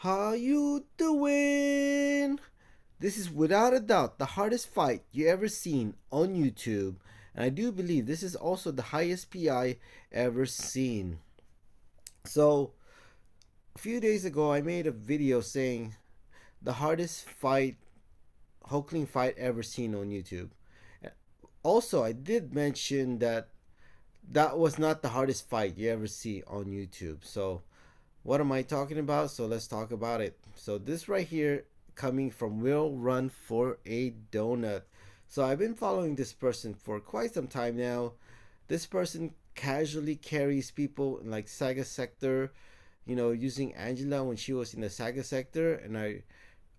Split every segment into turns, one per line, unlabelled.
How you doing? This is without a doubt the hardest fight you ever seen on YouTube, and I do believe this is also the highest PI ever seen. So, a few days ago I made a video saying the hardest fight Hulkling fight ever seen on YouTube. Also, I did mention that that was not the hardest fight you ever see on YouTube. So, what am I talking about? So let's talk about it. So this right here coming from Will Run for a Donut. So I've been following this person for quite some time now. This person casually carries people in like Saga Sector, using Angela when she was in the Saga Sector, and I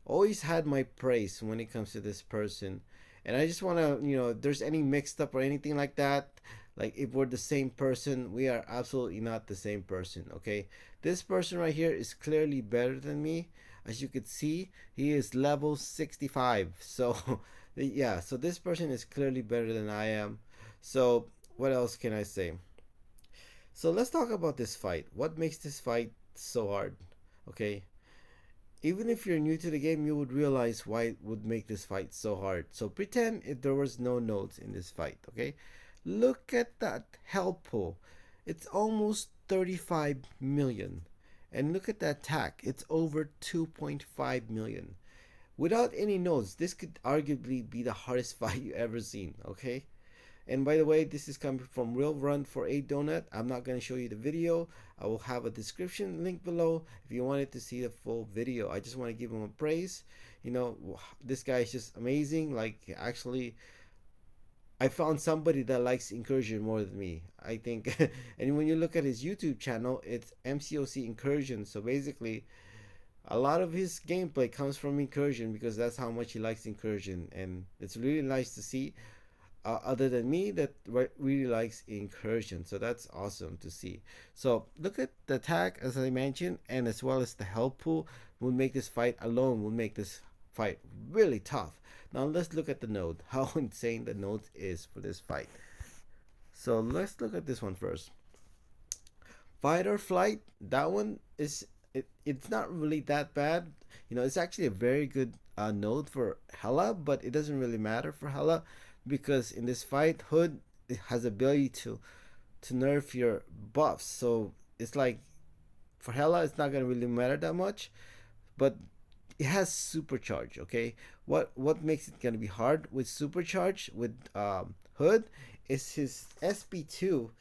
always had my praise when it comes to this person. And I just want to, if there's any mixed up or anything like that, like if we're the same person, we are absolutely not the same person, okay? This person right here is clearly better than me. As you could see, he is level 65. So, yeah, so this person is clearly better than I am. So, what else can I say? So, let's talk about this fight. What makes this fight so hard? Okay, even if you're new to the game, you would realize why it would make this fight so hard. So pretend if there was no nodes in this fight, okay? Look at that health pool. It's almost 35 million. And look at that attack. It's over 2.5 million. Without any nodes, this could arguably be the hardest fight you ever seen, okay? And by the way, this is coming from Real Run for a Donut. I'm not going to show you the video. I will have a description link below if you wanted to see the full video. I just want to give him a praise. This guy is just amazing. Like, actually, I found somebody that likes Incursion more than me, I think. And when you look at his YouTube channel, it's MCOC Incursions. So basically, a lot of his gameplay comes from Incursion because that's how much he likes Incursion. And it's really nice to see other than me that really likes Incursion. So that's awesome to see. So look at the attack, as I mentioned, and as well as the health pool will make this fight alone, will make this fight really tough. Now let's look at the node, how insane the node is for this fight. So let's look at this one first. Fight or flight, that one is, it's not really that bad. It's actually a very good node for Hela, but it doesn't really matter for Hela because in this fight, Hood has ability to nerf your buffs. So it's like for Hela, it's not gonna really matter that much, but it has supercharge. Okay, what makes it gonna be hard with supercharge with Hood is his SP2.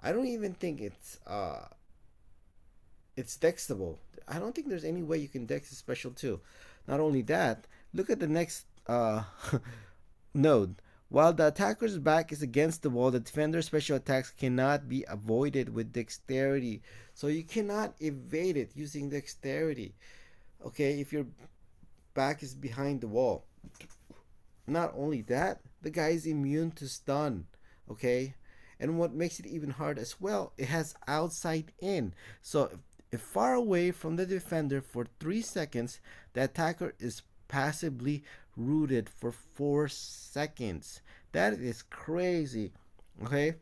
I don't even think it's dexable. I don't think there's any way you can dex a special 2. Not only that, look at the next node. While the attacker's back is against the wall, the defender's special attacks cannot be avoided with dexterity. So you cannot evade it using dexterity. Okay, if your back is behind the wall. Not only that, the guy is immune to stun. Okay? And what makes it even hard as well, it has outside in. So if far away from the defender for 3 seconds, the attacker is passively rooted for 4 seconds. That is crazy. Okay?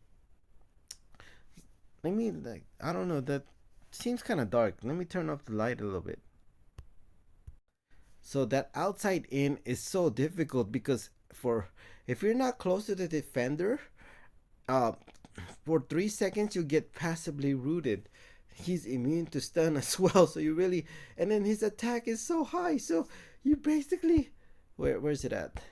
I don't know, that seems kind of dark. Let me turn off the light a little bit. So that outside in is so difficult because for if you're not close to the defender, uh, for 3 seconds you get passively rooted. He's immune to stun as well, so you really, and then his attack is so high, so you basically, where's it at?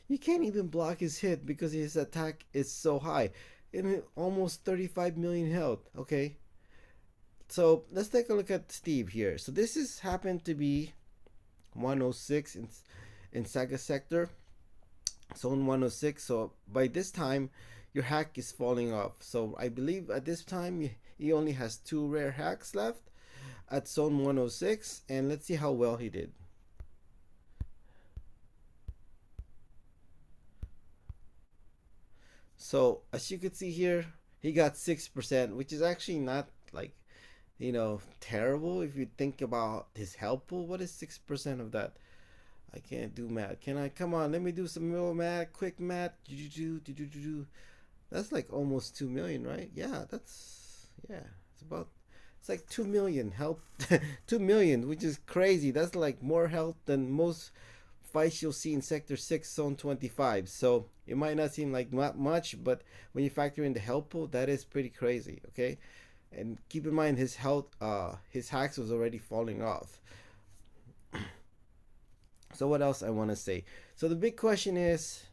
You can't even block his hit because his attack is so high, and almost 35 million health. Okay, so let's take a look at Steve here. So this is happened to be 106 in Saga Sector, zone 106. So by this time your hack is falling off. So I believe at this time he only has 2 rare hacks left at zone 106, and let's see how well he did. So as you can see here, he got 6%, which is actually not like, terrible if you think about his health pool. What is 6% of that? I can't do math. Can I? Come on, let me do some real math, quick math. That's like almost 2 million, right? Yeah, it's It's like 2 million health. 2 million, which is crazy. That's like more health than most fights you'll see in Sector 6, Zone 25. So it might not seem like not much, but when you factor in the health pool, that is pretty crazy, okay? And keep in mind his hacks was already falling off. So what else I want to say? So the big question is,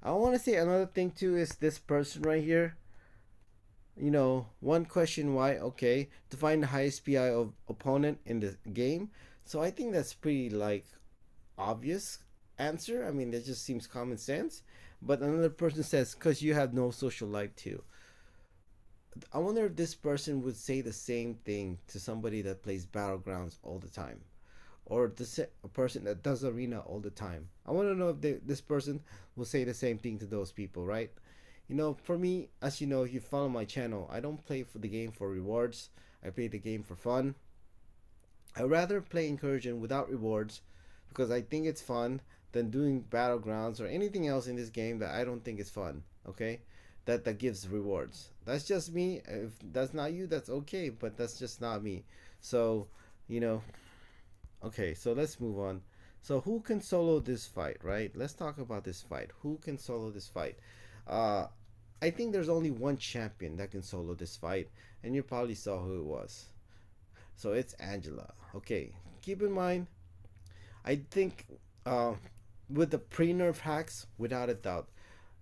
I want to say another thing too is this person right here. One question why, okay, to find the highest PI of opponent in the game. So I think that's pretty like obvious answer. I mean, that just seems common sense. But another person says, because you have no social life too. I wonder if this person would say the same thing to somebody that plays battlegrounds all the time, or a person that does arena all the time. I want to know if this person will say the same thing to those people, right? For me, as you know, if you follow my channel, I don't play for the game for rewards. I play the game for fun. I rather play Incursion without rewards because I think it's fun than doing battlegrounds or anything else in this game that I don't think is fun. Okay, that gives rewards. That's just me. If that's not you, that's okay, but that's just not me. So, you know, okay. So let's move on. So who can solo this fight, right? Let's talk about this fight. Who can solo this fight? Uh, I think there's only one champion that can solo this fight, and you probably saw who it was. So it's Angela. Okay, keep in mind, I think uh, with the pre-nerf hacks, without a doubt,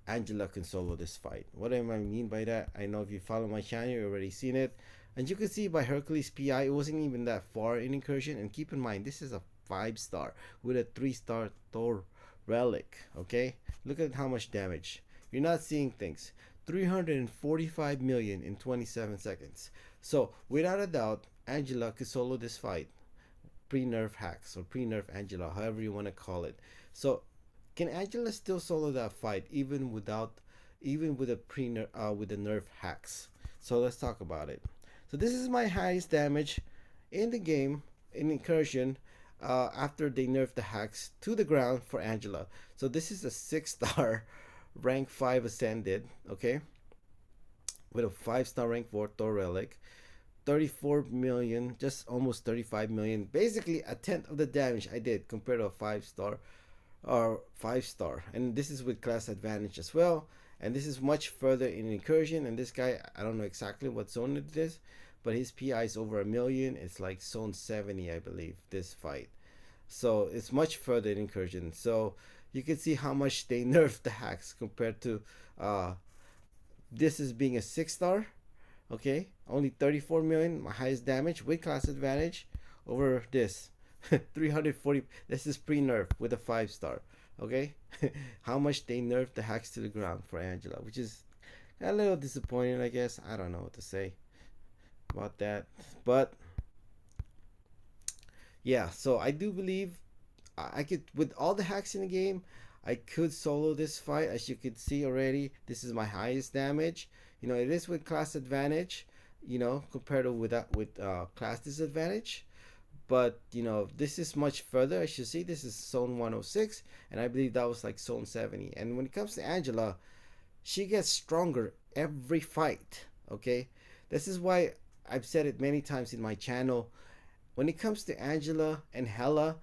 Angela can solo this fight. What do I mean by that? I know if you follow my channel, you've already seen it. And you can see by Hercules PI, it wasn't even that far in Incursion. And keep in mind, this is a 5-star with a 3-star Thor relic. Okay, look at how much damage. You're not seeing things. 345 million in 27 seconds. So without a doubt, Angela could solo this fight. Pre-nerf hacks or pre-nerf Angela, however you want to call it. So can Angela still solo that fight even with a pre-nerf with the nerf hacks? So let's talk about it. So this is my highest damage in the game in Incursion after they nerfed the hacks to the ground for Angela. So this is a 6-star rank 5 ascended, okay, with a 5-star rank 4 Thor relic. 34 million, just almost 35 million, basically a tenth of the damage I did compared to a 5-star or 5-star. And this is with class advantage as well, and this is much further in Incursion. And this guy, I don't know exactly what zone it is, but his PI is over a million. It's like zone 70, I believe, this fight. So it's much further in Incursion. So you can see how much they nerfed the hacks compared to this is being a 6-star. Okay, only 34 million, my highest damage with class advantage over this 340. This is pre-nerf with a 5-star. Okay, how much they nerfed the hacks to the ground for Angela, which is a little disappointing, I guess. I don't know what to say about that, but yeah. So I do believe I could, with all the hacks in the game, I could solo this fight. As you could see already, this is my highest damage. It is with class advantage, compared to with class disadvantage. But this is much further. As you see, this is zone 106, and I believe that was like zone 70. And when it comes to Angela, she gets stronger every fight. Okay, this is why I've said it many times in my channel. When it comes to Angela and Hela,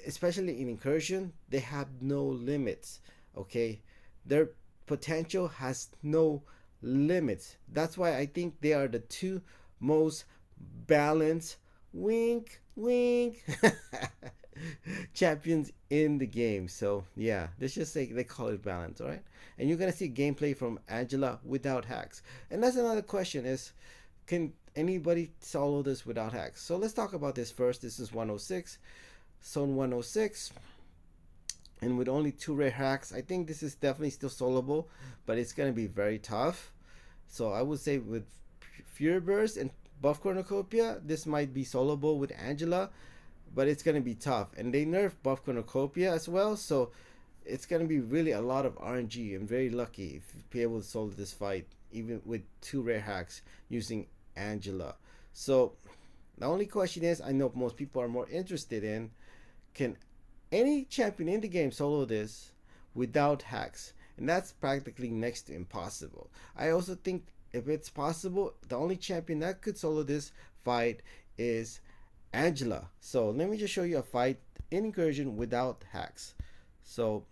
especially in Incursion, they have no limits. Okay, their potential has no limits. That's why I think they are the two most balanced, wink wink, champions in the game. So yeah, let's just say they call it balance. All right, and you're gonna see gameplay from Angela without hacks. And that's another question is, can anybody solo this without hacks? So let's talk about this first. This is 106, zone 106, and with only 2 rare hacks, I think this is definitely still soloable, but it's gonna be very tough. So I would say with Fury Burst and Buff Cornucopia, this might be soloable with Angela, but it's gonna be tough. And they nerfed Buff Cornucopia as well, so it's gonna be really a lot of RNG. I'm very lucky if you be able to solo this fight, even with 2 rare hacks using Angela. So the only question is, I know most people are more interested in, can any champion in the game solo this without hacks? And that's practically next to impossible. I also think if it's possible, the only champion that could solo this fight is Angela. So let me just show you a fight in Incursion without hacks. So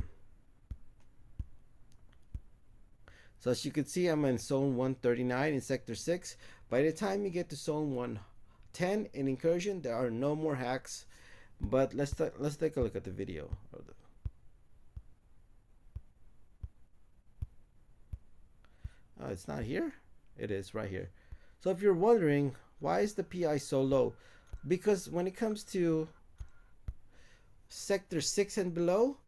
as you can see, I'm in zone 139 in sector 6. By the time you get to zone 110 in Incursion, there are no more hacks. But let's take a look at the video. Oh, it's not here? It is right here. So if you're wondering, why is the PI so low? Because when it comes to sector 6 and below,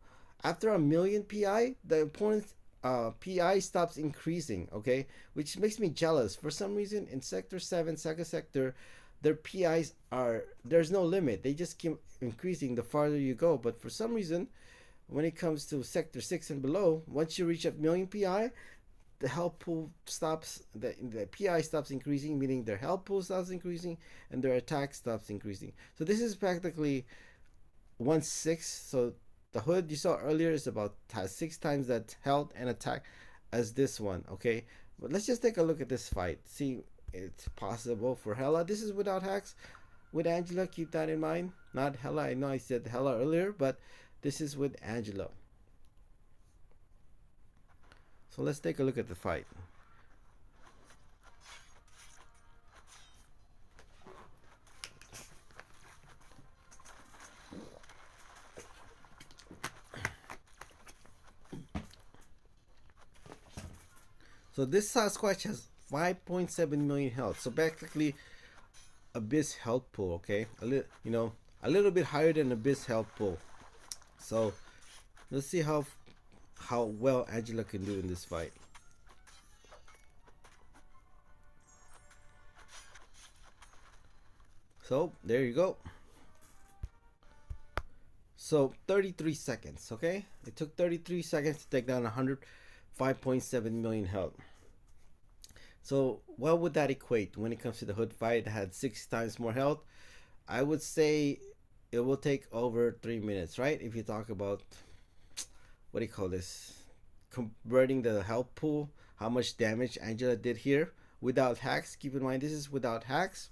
after a million PI, the opponent's PI stops increasing, okay? Which makes me jealous. For some reason, in sector 7, second sector, their PIs are, there's no limit. They just keep increasing the farther you go. But for some reason, when it comes to sector 6 and below, once you reach a million PI, the health pool stops, the PI stops increasing, meaning their health pool stops increasing and their attack stops increasing. So this is practically 1/6. So the hood you saw earlier is about, has 6 times that health and attack as this one, okay? But let's just take a look at this fight. See, it's possible for Hela. This is without hacks. With Angela, keep that in mind. Not Hela. I know I said Hela earlier, but this is with Angela. So let's take a look at the fight. So this Sasquatch has 5.7 million health. So basically, Abyss health pool. Okay, a little bit higher than Abyss health pool. So let's see how well Angela can do in this fight. So there you go. So 33 seconds, okay? It took 33 seconds to take down 105.7 million health. So what would that equate when it comes to the hood fight that had 6 times more health? I would say it will take over 3 minutes, right? If you talk about, what do you call this, converting the health pool, how much damage Angela did here without hacks. Keep in mind, this is without hacks.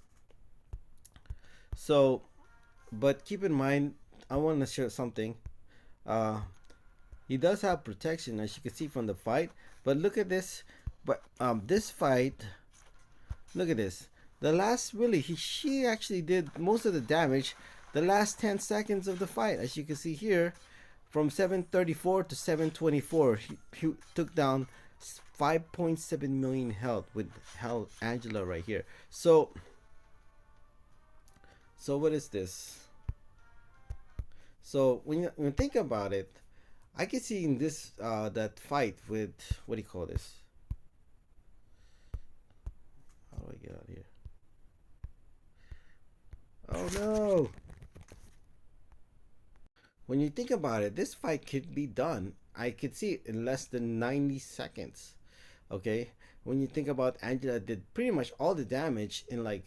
So, but keep in mind, I want to show something. He does have protection, as you can see from the fight. But look at this. But this fight, look at this. The last, really, she actually did most of the damage the last 10 seconds of the fight. As you can see here, from 734 to 724, he took down 5.7 million health with Angela right here. So what is this? So when you think about it, I can see in this that fight with, what do you call this? How do I get out of here? Oh no! When you think about it, this fight could be done. I could see it in less than 90 seconds. Okay? When you think about, Angela did pretty much all the damage in like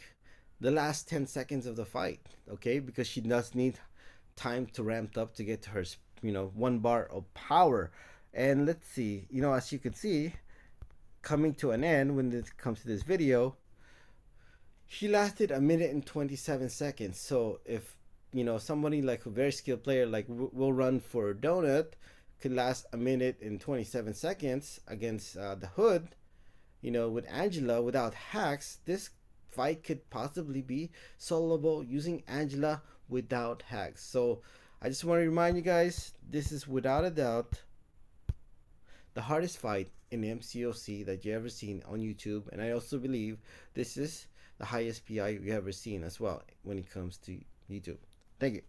the last 10 seconds of the fight. Okay? Because she does need time to ramp up to get to her, 1 bar of power. And let's see, as you can see, coming to an end when it comes to this video, she lasted 1 minute and 27 seconds. So if somebody like a very skilled player like will run for a donut could last 1 minute and 27 seconds against the hood, with Angela without hacks, this fight could possibly be soloable using Angela without hacks. So I just want to remind you guys, this is without a doubt the hardest fight in MCOC that you ever seen on YouTube, and I also believe this is the highest PI you ever seen as well when it comes to YouTube. Thank you.